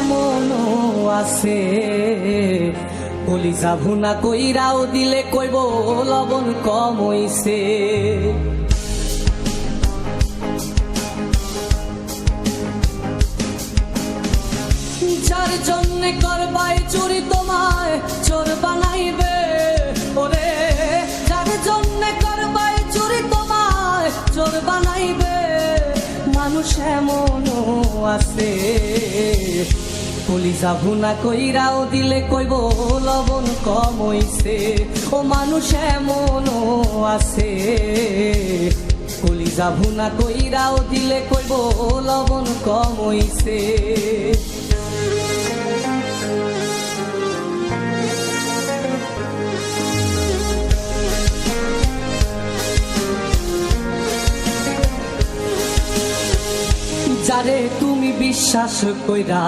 এমনও আছে কলিজা ভুনা কইরাও দিলে কইব লবণ কম হইছে। যার জন্য করবাই চুরি তোমায় চোর বানাইবে, ওরে যার জন্য করবাই চুরি তোমায় চোর বানাইবে। মানুষ এমনও আছে কলিজা ভুনা কইরাও দিলে কইব লবণ কম হইছে। ও মানুষ এমনও আছে কলিজা ভুনা কইরাও দিলে কইব লবণ কম হইছে। যারে তুমি বিশ্বাস কইরা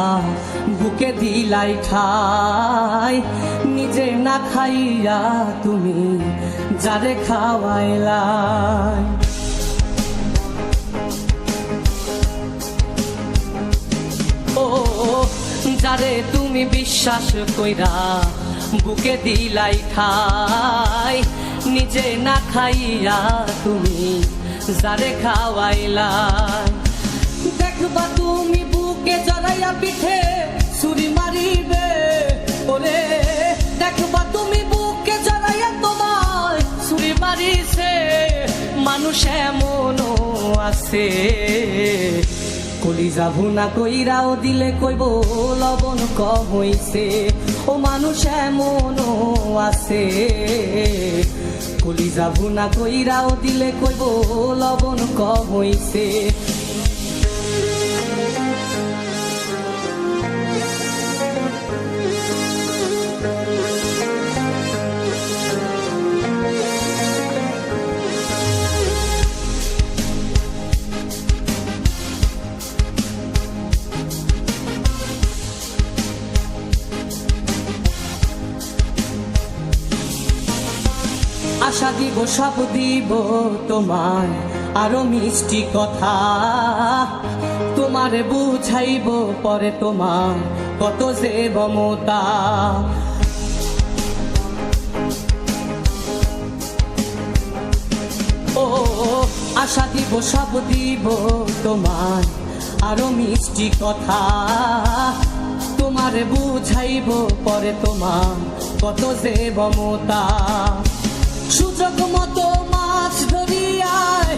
বুকে দিলাই ঠাই, নিজে না খাইয়া তুমি যারে খাওয়াইলাই। ও যারে তুমি বিশ্বাস কইরা বুকে দিলাই ঠাই, নিজে না খাইয়া তুমি যারে খাওয়াইলাই। দেখবা তুমি বুকে জড়াইয়া পিঠে ছুরি মারিবে, ওরে দেখবা তুমি বুকে জড়াইয়া তোমায় ছুরি মারিছে। মানুষ এমনও আছে কলিজা ভুনা কইরাও দিলে কইব লবণ কম হইছে। ও মানুষ এমনও আছে কলিজা ভুনা কইরাও দিলে কইব লবণ কম হইছে। আশা দিব সব দিব তোমায় আরো মিষ্টি কথা, তোমারে বুঝাইব পরে তোমার কত যে মমতা। ও আশা দিব সব দিব তোমায় আরো মিষ্টি কথা, তোমারে বুঝাইব পরে তোমার কত যে মমতা। সুযোগ মতো মাছ ধরিয়ায়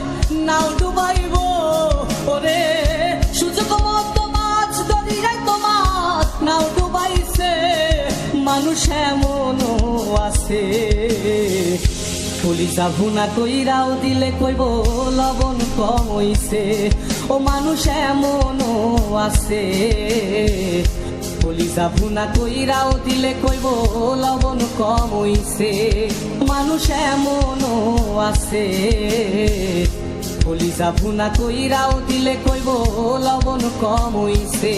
নাও ডুবাইব, ওরে সুযোগ মতো মাছ ধরিয়ায় তোমার নাও ডুবাইছে। মানুষ এমনও আছে কলিজা ভুনা কইরাও দিলে কইব লবণ কম হইছে। ও মানুষ এমনও আছে কলিজা ভুনা কইরাও দিলে কইব লবণ কম হইছে। মানুষ এমনও আছে কলিজা ভুনা কইরাও দিলে কইব লবণ কম হইছে।